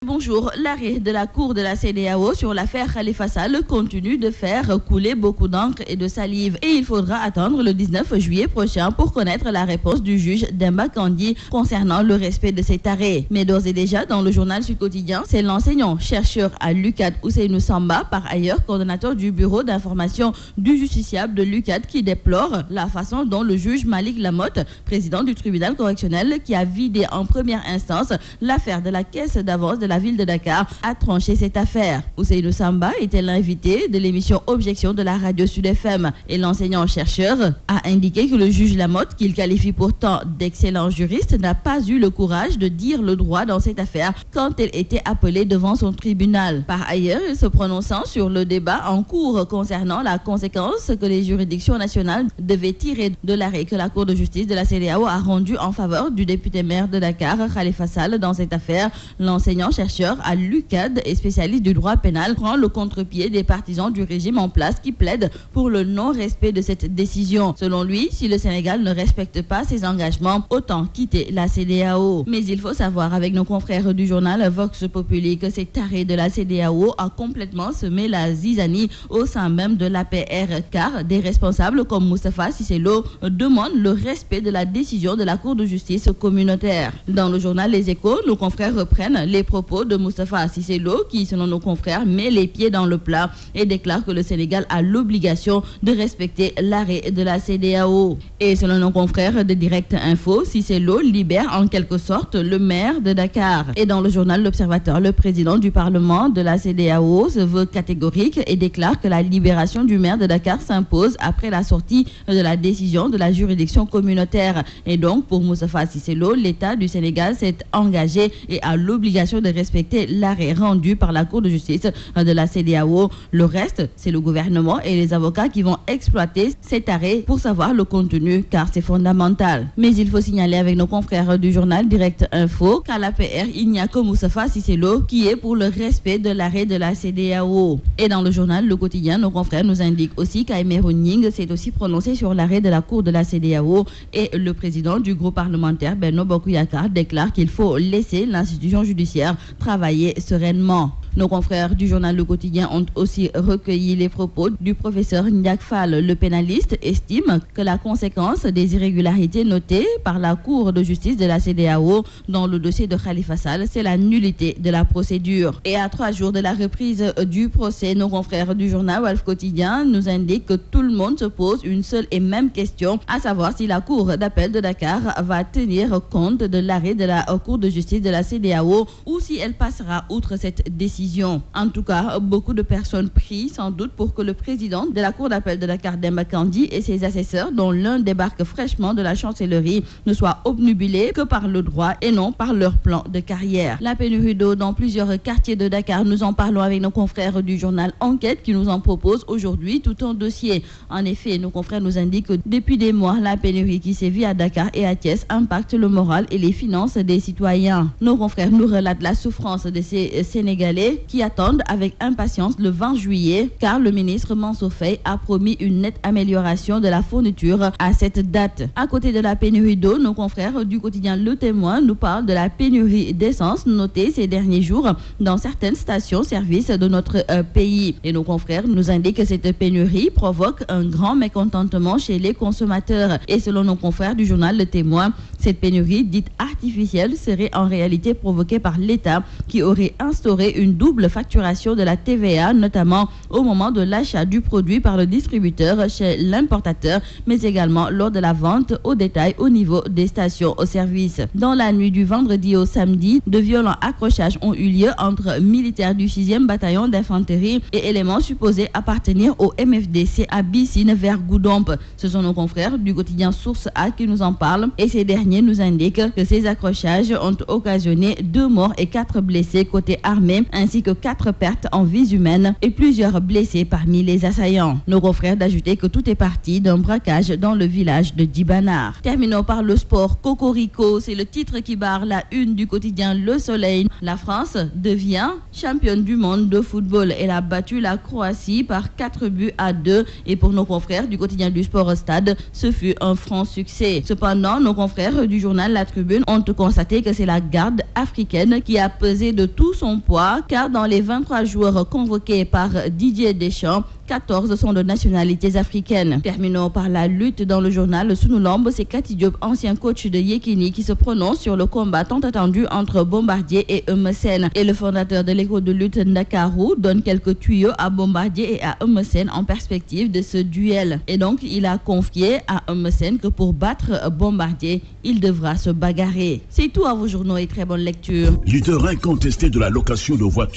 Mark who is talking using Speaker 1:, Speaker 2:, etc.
Speaker 1: Bonjour, l'arrêt de la Cour de la CEDEAO sur l'affaire Khalifa Sall continue de faire couler beaucoup d'encre et de salive et il faudra attendre le 19 juillet prochain pour connaître la réponse du juge Demba Kandji concernant le respect de cet arrêt. Mais d'ores et déjà, dans le journal Sud Quotidien, c'est l'enseignant-chercheur à l'UCAD Ousseynou Samba, par ailleurs coordonnateur du bureau d'information du justiciable de l'UCAD, qui déplore la façon dont le juge Malik Lamotte, président du tribunal correctionnel qui a vidé en première instance l'affaire de la caisse d'avance de la ville de Dakar, a tranché cette affaire. Ousseynou Samba était l'invité de l'émission Objection de la radio Sud FM et l'enseignant-chercheur a indiqué que le juge Lamotte, qu'il qualifie pourtant d'excellent juriste, n'a pas eu le courage de dire le droit dans cette affaire quand elle était appelée devant son tribunal. Par ailleurs, se prononçant sur le débat en cours concernant la conséquence que les juridictions nationales devaient tirer de l'arrêt que la Cour de justice de la CEDEAO a rendu en faveur du député maire de Dakar, Khalifa Sall, dans cette affaire, l'enseignant-chercheur à l'UCAD et spécialiste du droit pénal prend le contre-pied des partisans du régime en place qui plaident pour le non-respect de cette décision. Selon lui, si le Sénégal ne respecte pas ses engagements, autant quitter la CEDEAO. Mais il faut savoir avec nos confrères du journal Vox Populi que cet arrêt de la CEDEAO a complètement semé la zizanie au sein même de l'APR, car des responsables comme Moustapha Cissé Lo demandent le respect de la décision de la Cour de justice communautaire. Dans le journal Les Échos, nos confrères reprennent les propos de Moustapha Cissé Lo qui, selon nos confrères, met les pieds dans le plat et déclare que le Sénégal a l'obligation de respecter l'arrêt de la CEDEAO. Et selon nos confrères de Direct Info, Cissé Lo libère en quelque sorte le maire de Dakar. Et dans le journal L'Observateur, le président du Parlement de la CEDEAO se veut catégorique et déclare que la libération du maire de Dakar s'impose après la sortie de la décision de la juridiction communautaire. Et donc, pour Moustapha Cissé Lo, l'État du Sénégal s'est engagé et a l'obligation de respecter l'arrêt rendu par la Cour de justice de la CEDEAO. Le reste, c'est le gouvernement et les avocats qui vont exploiter cet arrêt pour savoir le contenu, car c'est fondamental. Mais il faut signaler avec nos confrères du journal Direct Info qu'à l'APR, il n'y a que Moustapha Cissé Lo qui est pour le respect de l'arrêt de la CEDEAO. Et dans le journal Le Quotidien, nos confrères nous indiquent aussi qu'Aïmérou Ning s'est aussi prononcé sur l'arrêt de la Cour de la CEDEAO et le président du groupe parlementaire Benno Bokk Yakaar déclare qu'il faut laisser l'institution judiciaire travailler sereinement. Nos confrères du journal Le Quotidien ont aussi recueilli les propos du professeur Ndiak Fall. Le pénaliste estime que la conséquence des irrégularités notées par la Cour de justice de la CEDEAO dans le dossier de Khalifa Sall, c'est la nullité de la procédure. Et à 3 jours de la reprise du procès, nos confrères du journal Walf Quotidien nous indiquent que tout le monde se pose une seule et même question, à savoir si la Cour d'appel de Dakar va tenir compte de l'arrêt de la Cour de justice de la CEDEAO ou si elle passera outre cette décision. En tout cas, beaucoup de personnes prient sans doute pour que le président de la Cour d'appel de Dakar, Demba Kandji, et ses assesseurs, dont l'un débarque fraîchement de la chancellerie, ne soient obnubilés que par le droit et non par leur plan de carrière. La pénurie d'eau dans plusieurs quartiers de Dakar, nous en parlons avec nos confrères du journal Enquête qui nous en propose aujourd'hui tout un dossier. En effet, nos confrères nous indiquent que depuis des mois, la pénurie qui sévit à Dakar et à Thiès impacte le moral et les finances des citoyens. Nos confrères nous relatent la souffrance de ces Sénégalais qui attendent avec impatience le 20 juillet car le ministre Mansour Faye a promis une nette amélioration de la fourniture à cette date. À côté de la pénurie d'eau, nos confrères du quotidien Le Témoin nous parlent de la pénurie d'essence notée ces derniers jours dans certaines stations-service de notre pays. Et nos confrères nous indiquent que cette pénurie provoque un grand mécontentement chez les consommateurs. Et selon nos confrères du journal Le Témoin, cette pénurie dite artificielle serait en réalité provoquée par l'État qui aurait instauré une double facturation de la TVA, notamment au moment de l'achat du produit par le distributeur chez l'importateur, mais également lors de la vente au détail au niveau des stations-service. Dans la nuit du vendredi au samedi, de violents accrochages ont eu lieu entre militaires du 6e bataillon d'infanterie et éléments supposés appartenir au MFDC à Bissine vers Goudomp. Ce sont nos confrères du quotidien Source A qui nous en parlent et ces derniers nous indiquent que ces accrochages ont occasionné 2 morts et 4 blessés côté armée ainsi ainsi que 4 pertes en vies humaines et plusieurs blessés parmi les assaillants. Nos confrères d'ajouter que tout est parti d'un braquage dans le village de Djibanar. Terminons par le sport. Cocorico, c'est le titre qui barre la une du quotidien Le Soleil. La France devient championne du monde de football. Elle a battu la Croatie par 4-2 et pour nos confrères du quotidien du Sport Stade, ce fut un franc succès. Cependant, nos confrères du journal La Tribune ont constaté que c'est la garde africaine qui a pesé de tout son poids, car dans les 23 joueurs convoqués par Didier Deschamps, 14 sont de nationalités africaines. Terminons par la lutte dans le journal Sunu Lamb. C'est Kati Diop, ancien coach de Yekini, qui se prononce sur le combat tant attendu entre Bombardier et Eumeu Sène. Et le fondateur de l'école de lutte Ndakaaru donne quelques tuyaux à Bombardier et à Eumeu Sène en perspective de ce duel. Et donc, il a confié à Eumeu Sène que pour battre Bombardier, il devra se bagarrer. C'est tout à vos journaux et très bonne lecture.
Speaker 2: Leader incontesté de la location de voitures.